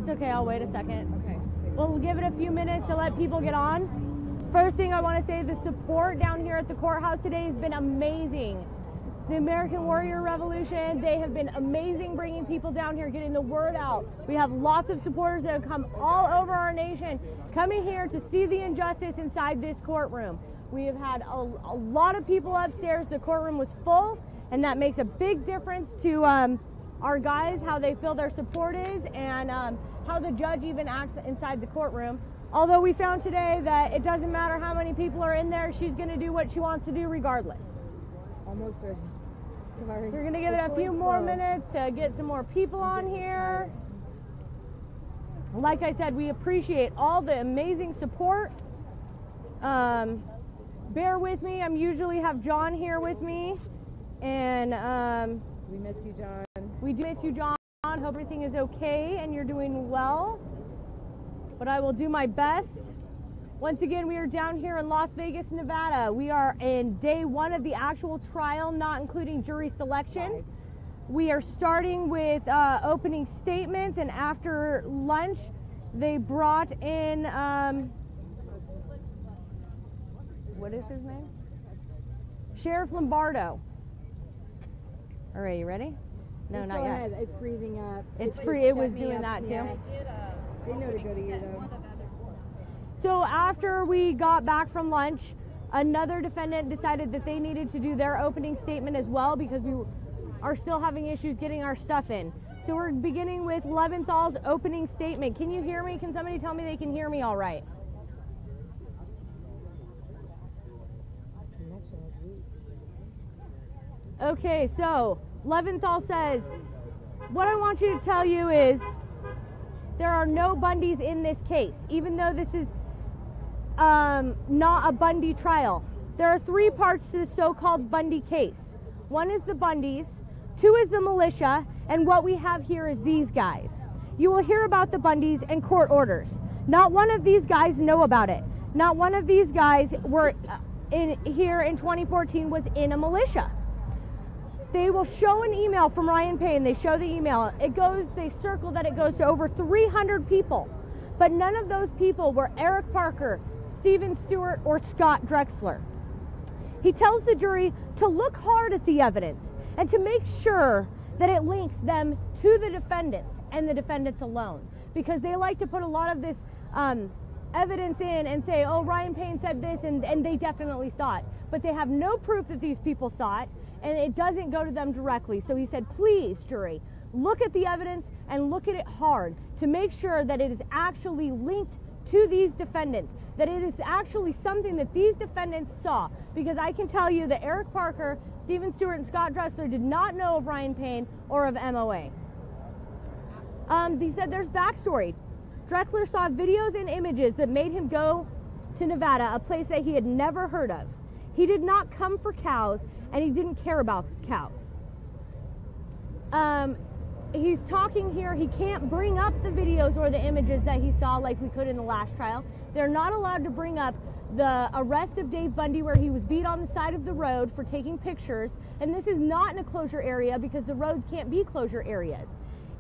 okay, I'll wait a second. Okay. We'll give it a few minutes to let people get on. First thing I want to say, the support down here at the courthouse today has been amazing. The American Warrior Revolution, they have been amazing bringing people down here, getting the word out. We have lots of supporters that have come all over our nation, coming here to see the injustice inside this courtroom. We have had a lot of people upstairs. The courtroom was full, and that makes a big difference to our guys, how they feel their support is, and how the judge even acts inside the courtroom. Although we found today that it doesn't matter how many people are in there, she's going to do what she wants to do regardless. Almost ready. We're going to give it a few more minutes to get some more people on here. Like I said, we appreciate all the amazing support. Bear with me. I usually have John here with me. And we miss you, John. We do miss you, John. Hope everything is okay and you're doing well. But I will do my best. Once again, we are down here in Las Vegas, Nevada. We are in day 1 of the actual trial, not including jury selection. We are starting with opening statements, and after lunch, they brought in, what is his name? Sheriff Lombardo. All right, you ready? No, not yet. Ahead. It's freezing up. It's free. It was doing that too. Yeah. They know to go to you though. So after we got back from lunch, another defendant decided that they needed to do their opening statement as well because we are still having issues getting our stuff in. So we're beginning with Leventhal's opening statement. Can you hear me? Can somebody tell me they can hear me all right? Okay, so Leventhal says, what I want you to tell you is there are no Bundys in this case, even though this is not a Bundy trial. There are 3 parts to the so-called Bundy case. 1 is the Bundys, 2 is the militia, and what we have here is these guys. You will hear about the Bundys and court orders. Not one of these guys know about it. Not one of these guys were here in 2014 was in a militia. They will show an email from Ryan Payne. They show the email. They circle that it goes to over 300 people. But none of those people were Eric Parker, Stephen Stewart, or Scott Drexler. He tells the jury to look hard at the evidence and to make sure that it links them to the defendants and the defendants alone. Because they like to put a lot of this evidence in and say, oh, Ryan Payne said this, and they definitely saw it. But they have no proof that these people saw it, and it doesn't go to them directly. So he said, please, jury, look at the evidence and look at it hard to make sure that it is actually linked to these defendants, that it is actually something that these defendants saw. Because I can tell you that Eric Parker, Stephen Stewart, and Scott Drexler did not know of Ryan Payne or of MOA. He said there's backstory. Drexler saw videos and images that made him go to Nevada, a place that he had never heard of. He did not come for cows, and he didn't care about cows. He's talking here, he can't bring up the videos or the images that he saw like we could in the last trial. They're not allowed to bring up the arrest of Dave Bundy where he was beat on the side of the road for taking pictures, and this is not in a closure area because the roads can't be closure areas.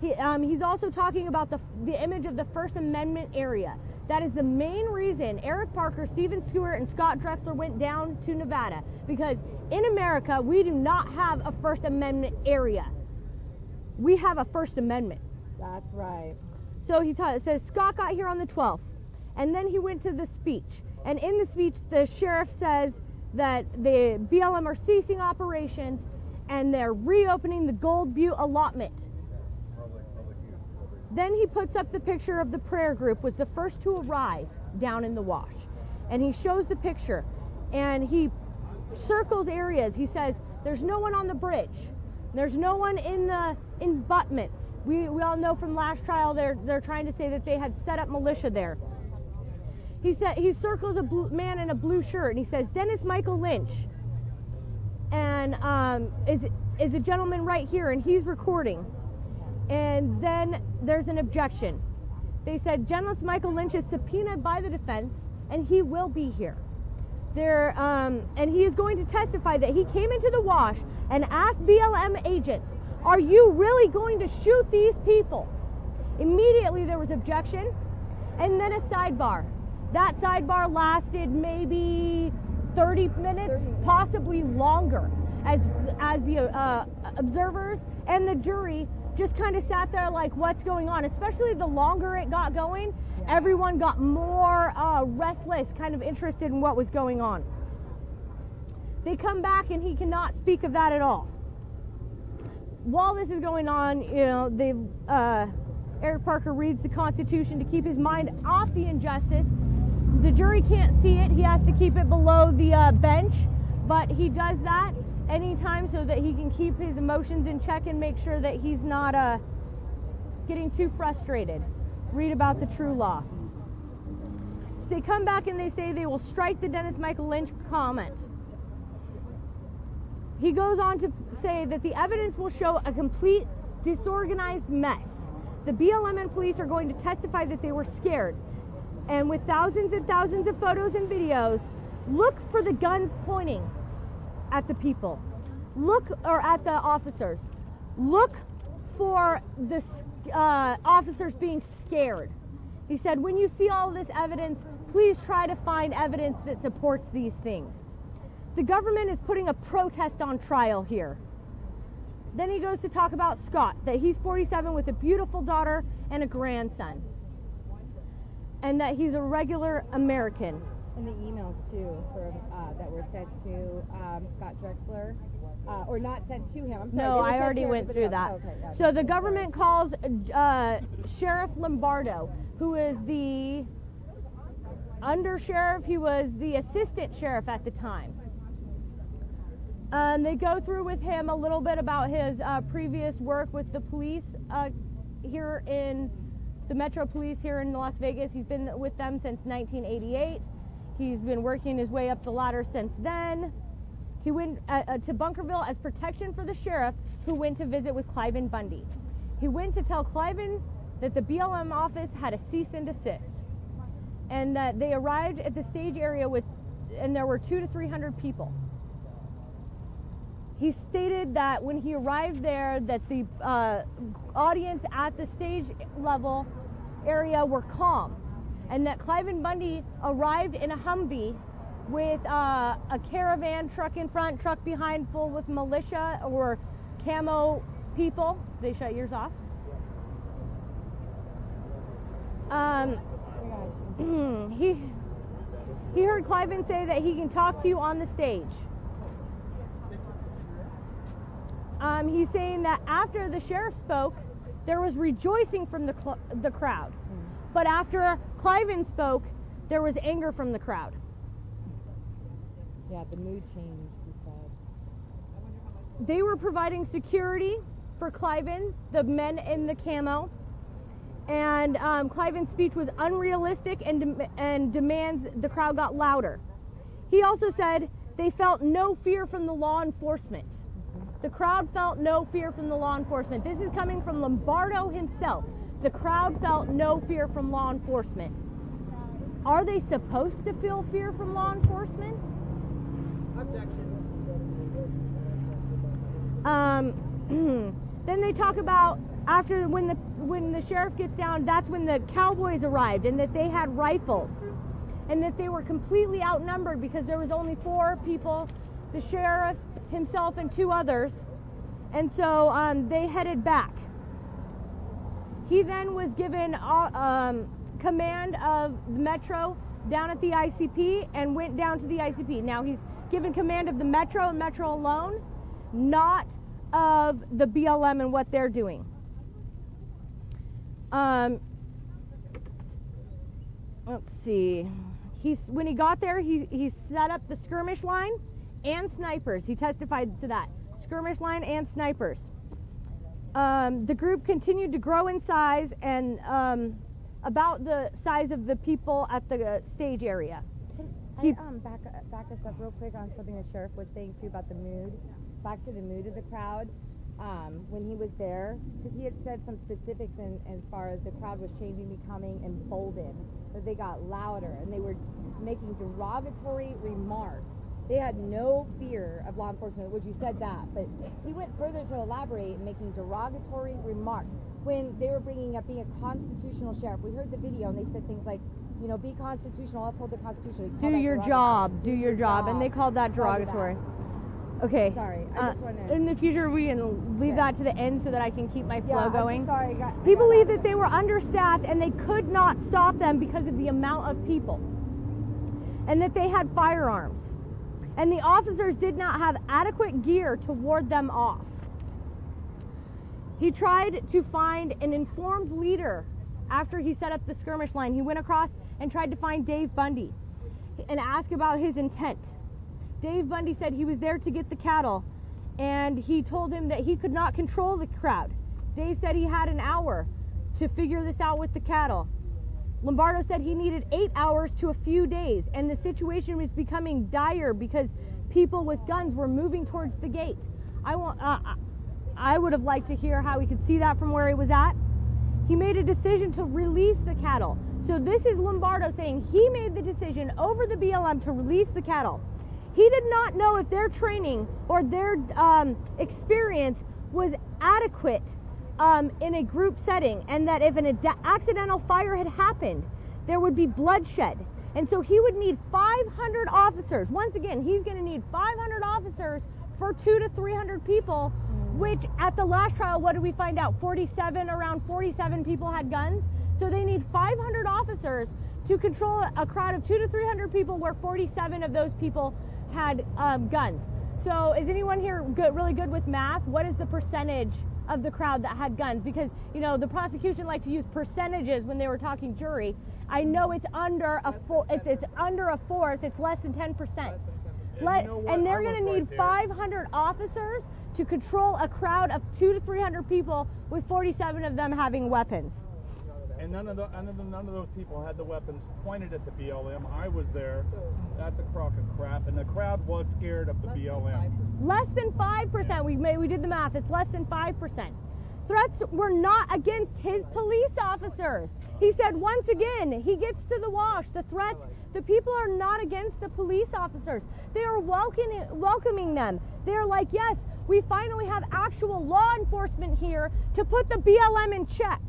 He's also talking about the image of the First Amendment area. That is the main reason Eric Parker, Stephen Stewart, and Scott Drexler went down to Nevada, because in America we do not have a First Amendment area. We have a First Amendment. That's right. So it says Scott got here on the 12th, and then he went to the speech. And in the speech, the sheriff says that the BLM are ceasing operations and they're reopening the Gold Butte allotment. Then he puts up the picture of the prayer group, was the first to arrive down in the wash. And he shows the picture, and he circles areas. He says, there's no one on the bridge. There's no one in the abutments. We all know from last trial they're trying to say that they had set up militia there. He circles a man in a blue shirt, and he says, Dennis Michael Lynch, and is a gentleman right here, and he's recording. And then there's an objection. They said Dennis Michael Lynch is subpoenaed by the defense, and he will be here. And he is going to testify that he came into the wash and asked BLM agents, are you really going to shoot these people? Immediately there was objection, and then a sidebar. That sidebar lasted maybe 30 minutes, possibly longer, as the observers and the jury just kind of sat there like, what's going on? Especially the longer it got going, everyone got more restless, kind of interested in what was going on. They come back and he cannot speak of that at all. While this is going on, Andrea Parker reads the Constitution to keep his mind off the injustice. The jury can't see it. He has to keep it below the bench, but he does that anytime so that he can keep his emotions in check and make sure that he's not getting too frustrated. Read about the true law. They come back and they say they will strike the Dennis Michael Lynch comment. He goes on to say that the evidence will show a complete disorganized mess. The BLM and police are going to testify that they were scared. And with thousands and thousands of photos and videos, look for the guns pointing at the people. Or at the officers. Look for the officers being scared. He said, when you see all this evidence, please try to find evidence that supports these things. The government is putting a protest on trial here. Then he goes to talk about Scott, that he's 47 with a beautiful daughter and a grandson. And that he's a regular American. And the emails, too, that were sent to Scott Drexler. Or not sent to him. I'm sorry. No, I already went through that. Okay, so the government calls Sheriff Lombardo, who is the undersheriff. He was the assistant sheriff at the time. They go through with him a little bit about his previous work with the police here in the Metro Police here in Las Vegas. He's been with them since 1988. He's been working his way up the ladder since then. He went to Bunkerville as protection for the sheriff who went to visit with Cliven Bundy. He went to tell Cliven that the BLM office had a cease and desist, and that they arrived at the stage area and there were 200 to 300 people. He stated that when he arrived there that the audience at the stage level area were calm, and that Cliven Bundy arrived in a Humvee with a caravan, truck in front, truck behind, full with militia or camo people. They shut yours off. He heard Cliven say that he can talk to you on the stage. He's saying that after the sheriff spoke, there was rejoicing from the crowd. But after Cliven spoke, there was anger from the crowd. Yeah, the mood changed, he said. They were providing security for Cliven, the men in the camo. And Cliven's speech was unrealistic and demands the crowd got louder. He also said they felt no fear from the law enforcement. The crowd felt no fear from the law enforcement. This is coming from Lombardo himself. The crowd felt no fear from law enforcement. Are they supposed to feel fear from law enforcement? Then they talk about after when the sheriff gets down, that's when the cowboys arrived and that they had rifles and that they were completely outnumbered because there was only 4 people, the sheriff, himself, and 2 others, and so they headed back. He then was given command of the Metro down at the ICP and went down to the ICP. Now he's given command of the Metro and Metro alone, not of the BLM and what they're doing. Let's see. When he got there, he set up the skirmish line and snipers. He testified to that. Skirmish line and snipers. The group continued to grow in size and about the size of the people at the stage area. Back us up real quick on something the sheriff was saying too about the mood. Back to the mood of the crowd. When he was there, because he had said some specifics as far as the crowd was changing, becoming emboldened, that they got louder and they were making derogatory remarks They had no fear of law enforcement, which you said that, but he went further to elaborate, making derogatory remarks when they were bringing up being a constitutional sheriff. We heard the video, and they said things like, you know, be constitutional, uphold the Constitution. Do your job, do your job, and they called that derogatory. Okay. Sorry, I just want to... In the future, we can leave that to the end so that I can keep my flow going. Sorry, he believed that they were understaffed and they could not stop them because of the amount of people, and that they had firearms, and the officers did not have adequate gear to ward them off. He tried to find an informed leader after he set up the skirmish line. He went across and tried to find Dave Bundy and ask about his intent. Dave Bundy said he was there to get the cattle, and he told him that he could not control the crowd. Dave said he had an hour to figure this out with the cattle. Lombardo said he needed 8 hours to a few days, and the situation was becoming dire because people with guns were moving towards the gate. I would have liked to hear how he could see that from where he was at. He made a decision to release the cattle. So this is Lombardo saying he made the decision over the BLM to release the cattle. He did not know if their training or their experience was adequate in a group setting, and that if an accidental fire had happened, there would be bloodshed. And so he would need 500 officers. Once again, he's going to need 500 officers for 200 to 300 people, which at the last trial, what did we find out? Around 47 people had guns. So they need 500 officers to control a crowd of 200 to 300 people where 47 of those people had guns. So is anyone here really good with math? What is the percentage of the crowd that had guns? Because, you know, the prosecution liked to use percentages when they were talking jury. I know it's under a it's under a fourth. It's less than 10%. And they're going to need 500 officers to control a crowd of 200 to 300 people with 47 of them having weapons. And none of those people had the weapons pointed at the BLM. I was there. That's a crock of crap. And the crowd was scared of the BLM. Less than 5%. We did the math. It's less than 5%. Threats were not against his police officers. He said once again, he gets to the wash. The threats, the people are not against the police officers. They are welcoming them. They're like, yes, we finally have actual law enforcement here to put the BLM in check.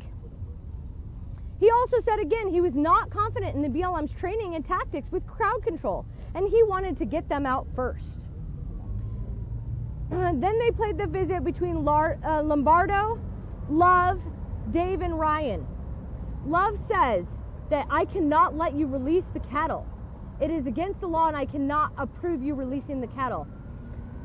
He also said again he was not confident in the BLM's training and tactics with crowd control, and he wanted to get them out first. Then they played the visit between Lombardo, Love, Dave, and Ryan. Love says that I cannot let you release the cattle. It is against the law and I cannot approve you releasing the cattle.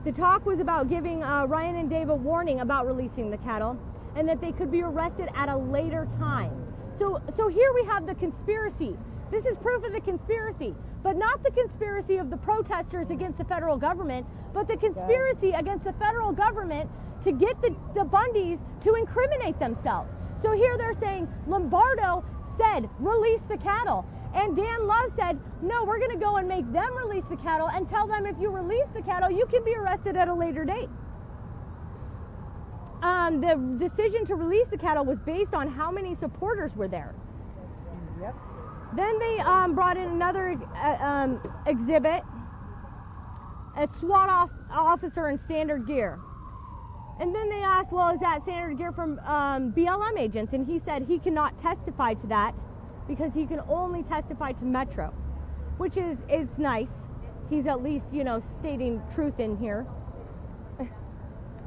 The talk was about giving Ryan and Dave a warning about releasing the cattle and that they could be arrested at a later time. So here we have the conspiracy. This is proof of the conspiracy, but not the conspiracy of the protesters against the federal government, but the conspiracy against the federal government to get the Bundys to incriminate themselves. So here they're saying Lombardo said, release the cattle. And Dan Love said, no, we're going to go and make them release the cattle and tell them if you release the cattle, you can be arrested at a later date. The decision to release the cattle was based on how many supporters were there. Yep. Then they brought in another exhibit, a SWAT officer in standard gear. And then they asked, well, is that standard gear from BLM agents? And he said he cannot testify to that because he can only testify to Metro, which is nice. He's at least, you know, stating truth in here.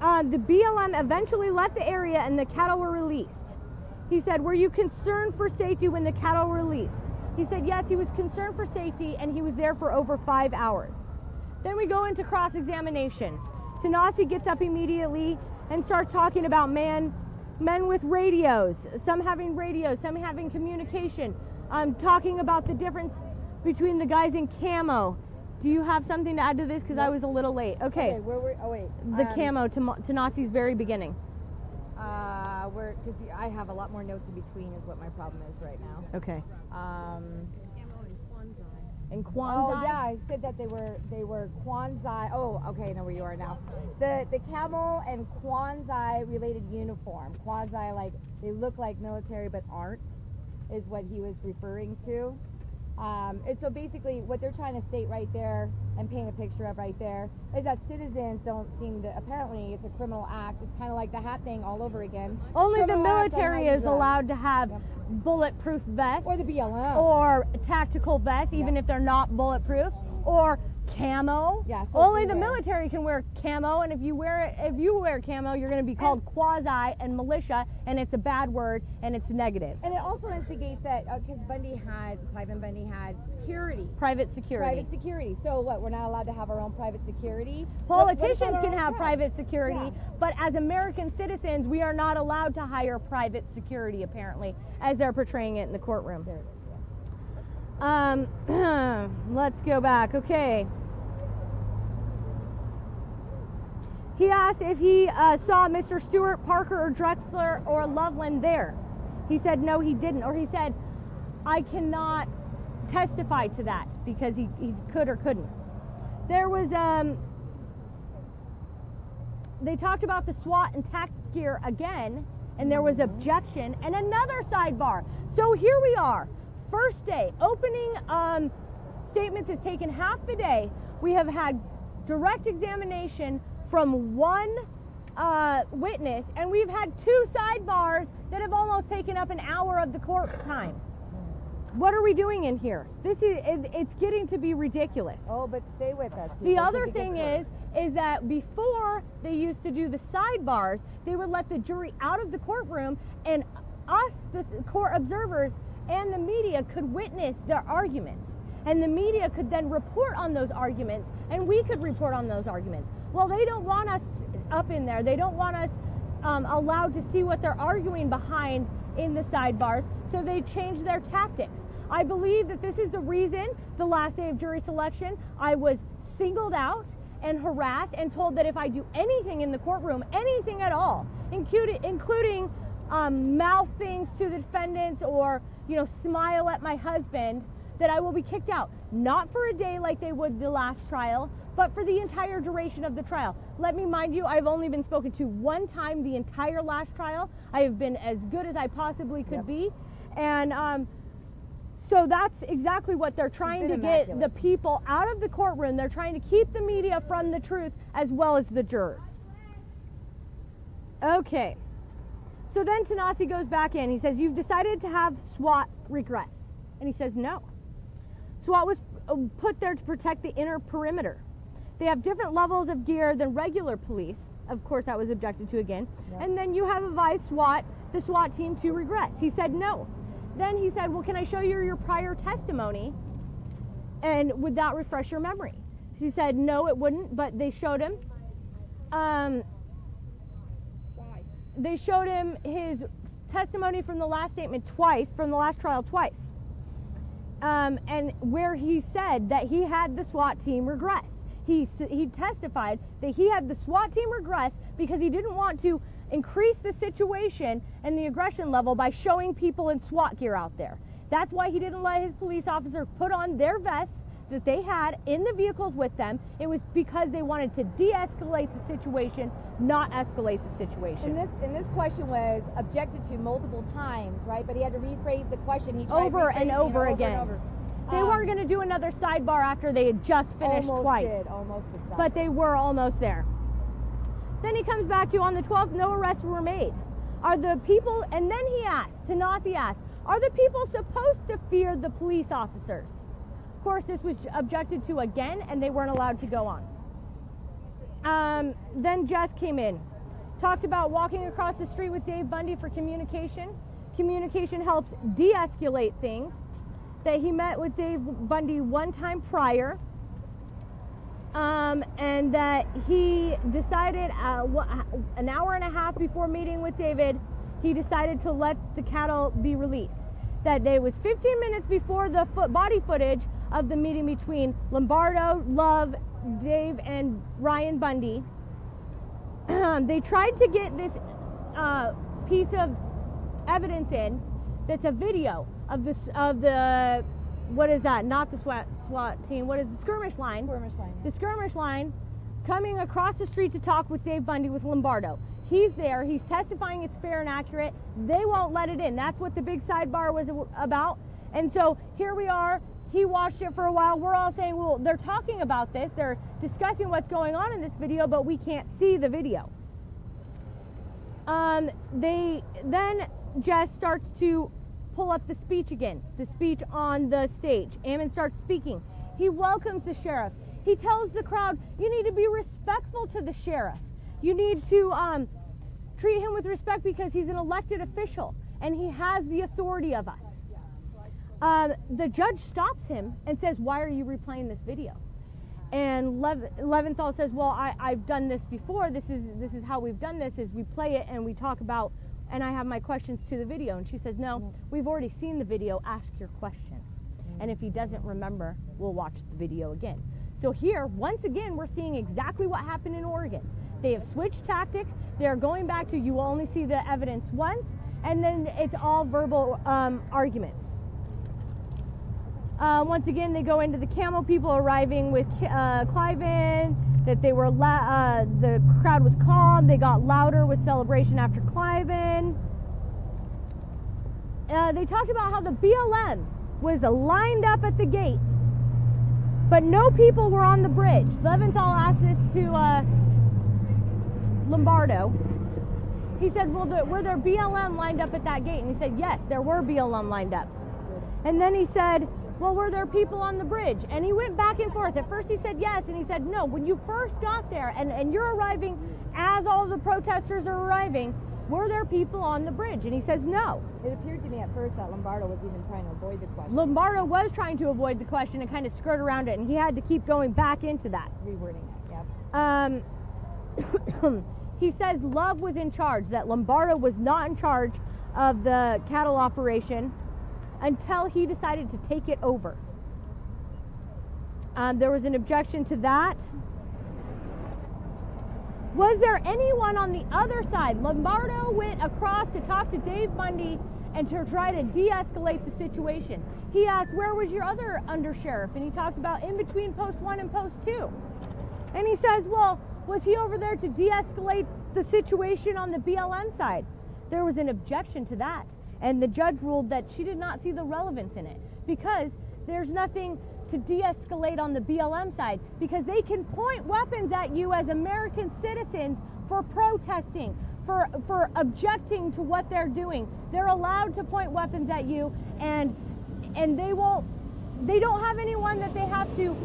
The BLM eventually left the area and the cattle were released. He said, were you concerned for safety when the cattle were released? He said, yes, he was concerned for safety, and he was there for over 5 hours. Then we go into cross-examination. Tanasi gets up immediately and starts talking about men with radios, some having radios, some having communication, talking about the difference between the guys in camo. Do you have something to add to this? Because I was a little late. Okay. The camo to Tanasi's very beginning. Because I have a lot more notes in between is what my problem is right now. Okay. And Kwanzaa. Oh yeah, I said that they were Kwanzaa. Oh, okay, I know where you are now. The camel and Kwanzaa related uniform. Kwanzaa, like they look like military but aren't, is what he was referring to. And so basically what they're trying to state right there and paint a picture of right there is that citizens don't seem to, apparently it's a criminal act. It's kind of like the hat thing all over again. Only the Criminal act on military how you is drive. allowed to have Yep. bulletproof vests Or the BLM. or tactical vests, even Yep. if they're not bulletproof, or camo. Yeah, so Only the beware. military can wear camo, and if you wear camo, you're going to be called quasi and militia, and it's a bad word and it's negative. And it also instigates that, because Cliven Bundy had security. Private security. Private security. So what, we're not allowed to have our own private security? Politicians What about can our have own private security, Yeah. but as American citizens, we are not allowed to hire private security, apparently, as they're portraying it in the courtroom. There it is, yeah. Let's go back. Okay. He asked if he saw Mr. Stewart, Parker, or Drexler, or Loveland there. He said no, he didn't. Or he said, I cannot testify to that because he could or couldn't. There was, they talked about the SWAT and tax gear again, and there was objection and another sidebar. So here we are. First day, opening statements has taken half the day. We have had direct examination from one witness, and we've had two sidebars that have almost taken up an hour of the court time. What are we doing in here? It's getting to be ridiculous. Oh, but stay with us. The people, other 'cause it thing gets worse. is that before they used to do the sidebars, they would let the jury out of the courtroom, and us, the court observers, and the media could witness their arguments. And the media could then report on those arguments, and we could report on those arguments. Well, they don't want us up in there. They don't want us allowed to see what they're arguing behind in the sidebars, so they changed their tactics. I believe that this is the reason the last day of jury selection, I was singled out and harassed and told that if I do anything in the courtroom, anything at all, including mouth things to the defendants or, smile at my husband, that I will be kicked out. Not for a day like they would the last trial, but for the entire duration of the trial. Let me mind you, I've only been spoken to one time the entire last trial. I have been as good as I possibly could be. And so that's exactly what they're trying to get the people out of the courtroom. They're trying to keep the media from the truth as well as the jurors. Okay. So then Tanasi goes back in. He says, you've decided to have SWAT regress. And he says, no. SWAT was put there to protect the inner perimeter. They have different levels of gear than regular police. Of course, that was objected to again. Yep. And then you have advised the SWAT team to regress. He said, no. Then he said, well, can I show you your prior testimony? And would that refresh your memory? He said, no, it wouldn't, but they showed him. Why? They showed him his testimony from the last statement twice, from the last trial twice. And where he said that he had the SWAT team regress. He testified that he had the SWAT team regress because he didn't want to increase the situation and the aggression level by showing people in SWAT gear out there. That's why he didn't let his police officers put on their vests that they had in the vehicles with them. It was because they wanted to de-escalate the situation, not escalate the situation. And this question was objected to multiple times, right? But he had to rephrase the question. He tried over and over again. And over. They weren't going to do another sidebar after they had just finished twice. Almost did. But they were almost there. Then he comes back to, on the 12th, no arrests were made. Are the people, and then he asked, Tanasi asked, are the people supposed to fear the police officers? Of course, this was objected to again, and they weren't allowed to go on. Then Jess came in. Talked about walking across the street with Dave Bundy for communication. Communication helps de-escalate things. That he met with Dave Bundy one time prior. And that he decided an hour and a half before meeting with David, he decided to let the cattle be released. That day was 15 minutes before the body footage of the meeting between Lombardo, Love, Dave, and Ryan Bundy. They tried to get this piece of evidence in that's a video of the what is that? Not the SWAT team. What is the skirmish line? Skirmish line. The skirmish line coming across the street to talk with Dave Bundy with Lombardo. He's there. He's testifying it's fair and accurate. They won't let it in. That's what the big sidebar was about. And so here we are. He watched it for a while. We're all saying, well, they're talking about this. They're discussing what's going on in this video, but we can't see the video. Jess starts to pull up the speech again, the speech on the stage. Ammon starts speaking. He welcomes the sheriff. He tells the crowd, you need to be respectful to the sheriff. You need to treat him with respect because he's an elected official and he has the authority of us. The judge stops him and says, why are you replaying this video? And Leventhal says, well, I've done this before. This is how we've done this, is we play it and we talk about, and I have my questions to the video. And she says, no, we've already seen the video. Ask your question. And if he doesn't remember, we'll watch the video again. So here, once again, we're seeing exactly what happened in Oregon. They have switched tactics. They're going back to, you will only see the evidence once, and then it's all verbal arguments. Once again, they go into the Camel people arriving with Cliven, that they were the crowd was calm. They got louder with celebration after Cliven. They talked about how the BLM was lined up at the gate, but no people were on the bridge. Leventhal asked this to Lombardo. He said, well, were there BLM lined up at that gate? And he said, yes, there were BLM lined up. And then he said, well, were there people on the bridge? And he went back and forth. At first he said yes, and he said no. When you first got there, and you're arriving as all the protesters are arriving, were there people on the bridge? And he says no. It appeared to me at first that Lombardo was even trying to avoid the question. Lombardo was trying to avoid the question and kind of skirt around it, and he had to keep going back into that. Rewording it, yep. He says Love was in charge, that Lombardo was not in charge of the cattle operation until he decided to take it over. There was an objection to that. Was there anyone on the other side? Lombardo went across to talk to Dave Bundy and to try to de-escalate the situation. He asked, where was your other undersheriff? And he talks about in between post 1 and post 2. And he says, well, was he over there to de-escalate the situation on the BLM side? There was an objection to that. And the judge ruled that she did not see the relevance in it because there's nothing to de-escalate on the BLM side, because they can point weapons at you as American citizens for protesting, for objecting to what they're doing. They're allowed to point weapons at you, and they don't have anyone that they have to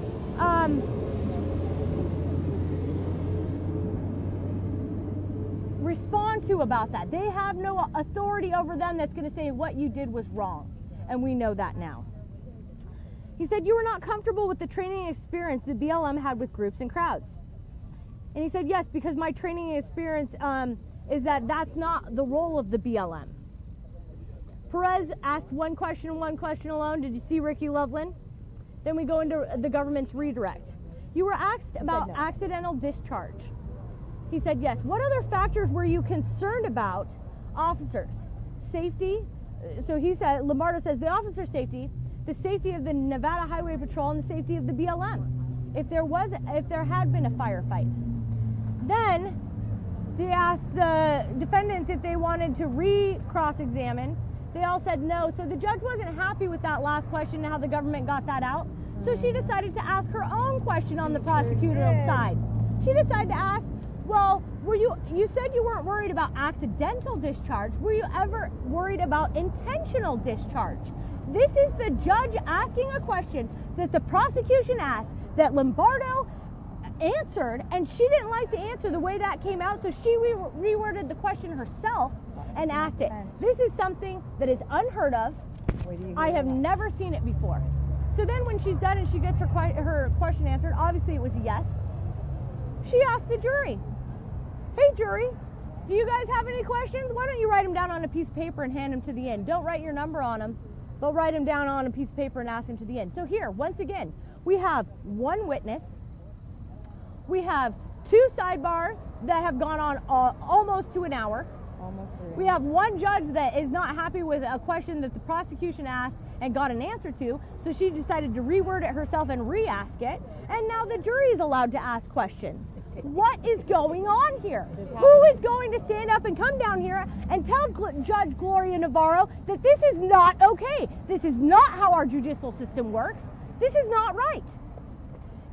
respond to about that. They have no authority over them that's going to say what you did was wrong, and we know that now. He said, you were not comfortable with the training experience the BLM had with groups and crowds. And he said, yes, because my training experience is that's not the role of the BLM. Perez asked one question alone. Did you see Ricky Loveland? Then we go into the government's redirect. You were asked about accidental discharge. He said, yes. What other factors were you concerned about? Officers. Safety. So he said, Lombardo says, the officer safety, the safety of the Nevada Highway Patrol, and the safety of the BLM. If there had been a firefight. Then they asked the defendants if they wanted to cross-examine. They all said no. So the judge wasn't happy with that last question and how the government got that out. So she decided to ask her own question on the prosecutorial side. She decided to ask, well, you said you weren't worried about accidental discharge. Were you ever worried about intentional discharge? This is the judge asking a question that the prosecution asked, that Lombardo answered, and she didn't like the answer the way that came out, so she reworded the question herself and asked it. This is something that is unheard of. I have never seen it before. So then when she's done and she gets her question answered, obviously it was a yes, she asked the jury, hey jury, do you guys have any questions? Why don't you write them down on a piece of paper and hand them to the end? Don't write your number on them, but write them down on a piece of paper and ask them to the end. So here, once again, we have one witness. We have two sidebars that have gone on almost to an hour. We have one judge that is not happy with a question that the prosecution asked and got an answer to, so she decided to reword it herself and re-ask it, and now the jury is allowed to ask questions. What is going on here? Who is going to stand up and come down here and tell Judge Gloria Navarro that this is not okay? This is not how our judicial system works. This is not right.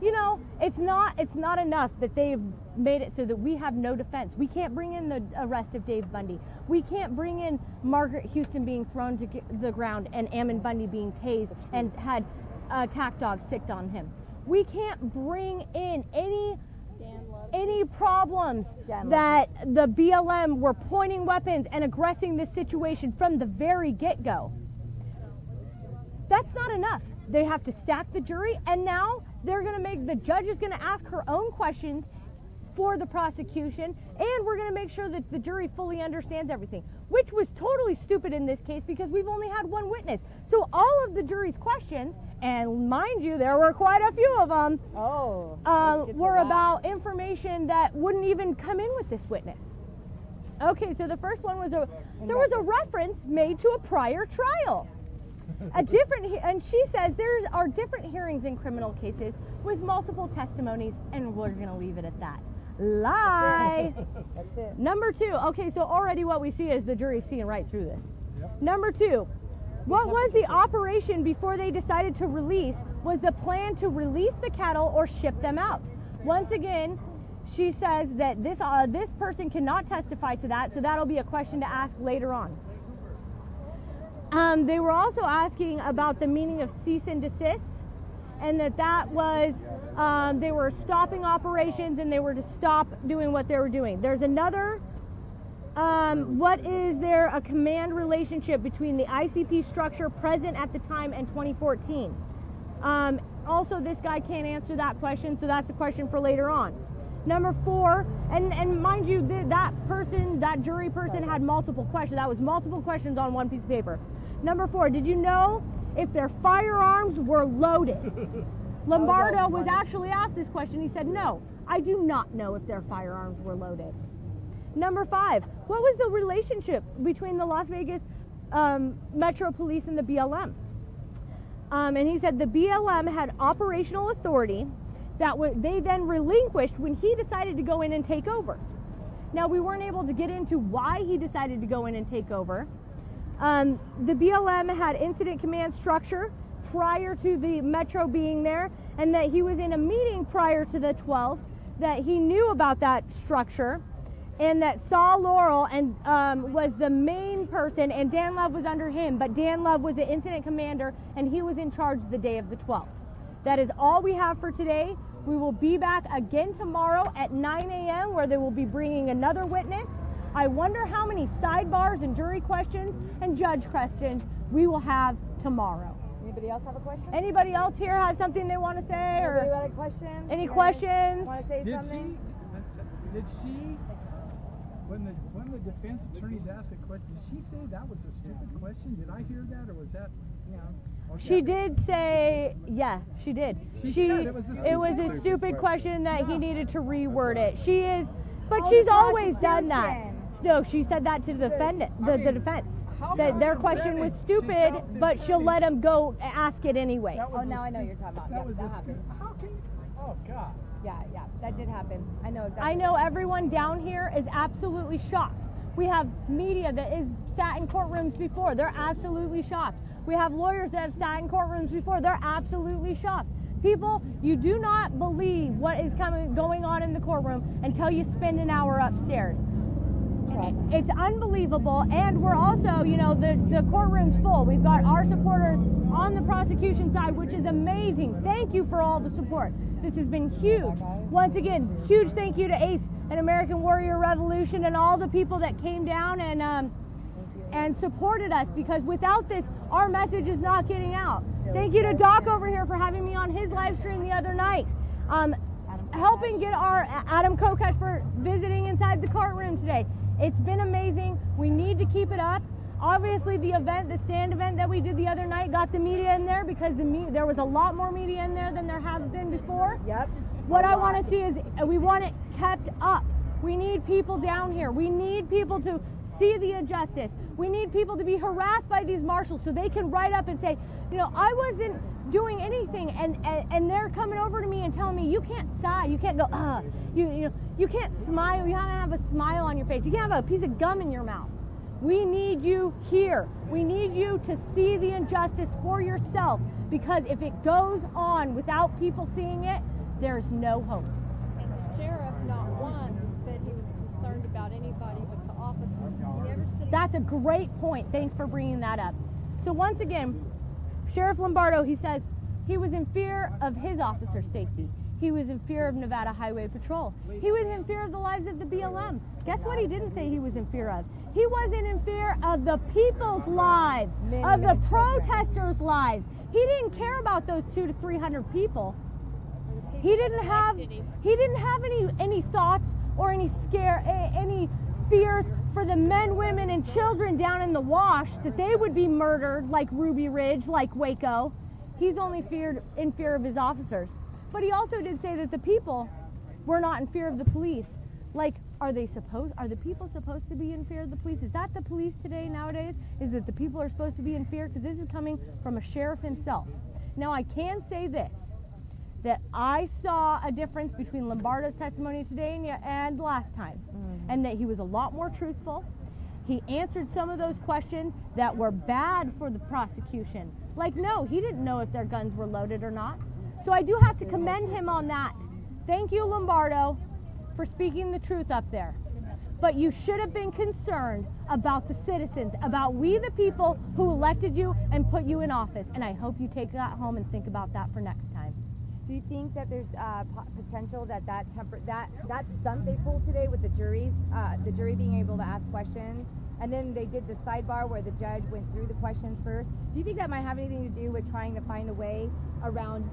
You know, it's not enough that they've made it so that we have no defense. We can't bring in the arrest of Dave Bundy. We can't bring in Margaret Houston being thrown to the ground and Ammon Bundy being tased and had attack dogs sicked on him. We can't bring in any problems that the BLM were pointing weapons and aggressing this situation from the very get-go. That's not enough. They have to stack the jury, and now they're going to make, the judge is going to ask her own questions for the prosecution, and we're going to make sure that the jury fully understands everything, which was totally stupid in this case because we've only had one witness. So all of the jury's questions, and mind you, there were quite a few of them, were about information that wouldn't even come in with this witness. Okay, so the first one was there was a reference made to a prior trial. And she says there are different hearings in criminal cases with multiple testimonies, and we're going to leave it at that. Lie. That's it. Number two. Okay, so already what we see is the jury's seeing right through this. Yep. Number two. What was the operation before they decided to release? Was the plan to release the cattle or ship them out? Once again, she says that this person cannot testify to that, so that'll be a question to ask later on. They were also asking about the meaning of cease and desist, and that was they were stopping operations and they were to stop doing what they were doing. There's another, what is there a command relationship between the ICP structure present at the time and 2014? Also, this guy can't answer that question, so that's a question for later on. Number four, and mind you, that jury person had multiple questions. That was multiple questions on one piece of paper. Number four, did you know if their firearms were loaded? Lombardo was actually asked this question. He said, no, I do not know if their firearms were loaded. Number five, what was the relationship between the Las Vegas Metro Police and the BLM? And he said the BLM had operational authority that they then relinquished when he decided to go in and take over. Now, we weren't able to get into why he decided to go in and take over. The BLM had incident command structure prior to the Metro being there, and that he was in a meeting prior to the 12th, that he knew about that structure, and that Saul Laurel was the main person, and Dan Love was under him, but Dan Love was the incident commander, and he was in charge the day of the 12th. That is all we have for today. We will be back again tomorrow at 9 a.m. where they will be bringing another witness. I wonder how many sidebars and jury questions and judge questions we will have tomorrow. Anybody else have a question? Anybody else here have something they want to say? Anybody got a question? Any questions? Want to say something? Did she, when the defense attorneys asked a question, did she say that was a stupid question? Did I hear that, or was that? No. Okay. She did say, yeah, she did. It was a stupid question that he needed to reword it. She is, but she's always done that. No, she said that to the defendant, the defense. That their question was stupid, but she'll let him go ask it anyway. Oh, now I know what you're talking about. Yeah, that happened. How can you? Oh, God. Yeah, that did happen. I know exactly. I know everyone down here is absolutely shocked. We have media that has sat in courtrooms before. They're absolutely shocked. We have lawyers that have sat in courtrooms before. They're absolutely shocked. People, you do not believe what is going on in the courtroom until you spend an hour upstairs. It's unbelievable, and we're also, you know, the courtroom's full. We've got our supporters on the prosecution side, which is amazing. Thank you for all the support. This has been huge. Once again, huge thank you to ACE and American Warrior Revolution and all the people that came down and supported us, because without this, our message is not getting out. Thank you to Doc over here for having me on his live stream the other night. Helping get our Adam Kokesh for visiting inside the courtroom today. It's been amazing. We need to keep it up. Obviously, the stand event that we did the other night got the media in there, because there was a lot more media in there than there has been before. Yep. What I want to see is we want it kept up. We need people down here. We need people to see the injustice. We need people to be harassed by these marshals so they can write up and say, you know, I wasn't doing anything, and they're coming over to me and telling me you can't sigh, you can't go, you can't smile, you can't have a smile on your face, you can't have a piece of gum in your mouth. We need you here. We need you to see the injustice for yourself, because if it goes on without people seeing it, there's no hope. And the sheriff not once said he was concerned about anybody but the officers. He never said. That's a great point. Thanks for bringing that up. So once again, Sheriff Lombardo, he says he was in fear of his officer's safety. He was in fear of Nevada Highway Patrol. He was in fear of the lives of the BLM. Guess what he didn't say he was in fear of? He wasn't in fear of the people's lives, of the protesters' lives. He didn't care about those 200 to 300 people. He didn't have any thoughts or any fears for the men, women, and children down in the wash, that they would be murdered like Ruby Ridge, like Waco. He's only in fear of his officers. But he also did say that the people were not in fear of the police. Like, are the people supposed to be in fear of the police? Is that the police today, nowadays? Is that the people are supposed to be in fear? Because this is coming from a sheriff himself. Now, I can say this, that I saw a difference between Lombardo's testimony today and last time, and that he was a lot more truthful. He answered some of those questions that were bad for the prosecution. Like, no, he didn't know if their guns were loaded or not. So I do have to commend him on that. Thank you, Lombardo, for speaking the truth up there. But you should have been concerned about the citizens, about we the people who elected you and put you in office. And I hope you take that home and think about that for next time. Do you think that there's potential that that stunt they pulled today with the jury being able to ask questions, and then they did the sidebar where the judge went through the questions first? Do you think that might have anything to do with trying to find a way around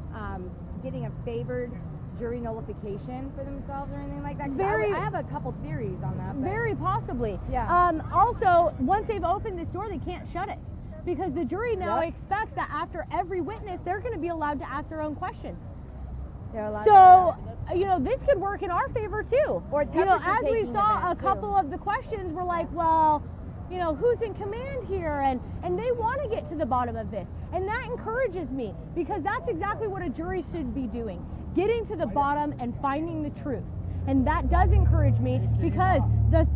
getting a favored jury nullification for themselves or anything like that? I have a couple theories on that. Very possibly. Yeah. Also, once they've opened this door, they can't shut it, because the jury now expects that after every witness, they're going to be allowed to ask their own questions. So, this could work in our favor too. Or as we saw, a couple of the questions were like, well, who's in command here? And they want to get to the bottom of this. And that encourages me, because that's exactly what a jury should be doing, getting to the bottom and finding the truth. And that does encourage me, because the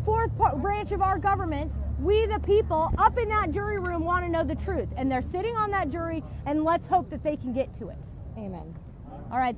fourth branch of our government, we the people up in that jury room, want to know the truth, and they're sitting on that jury, and let's hope that they can get to it. Amen. All right.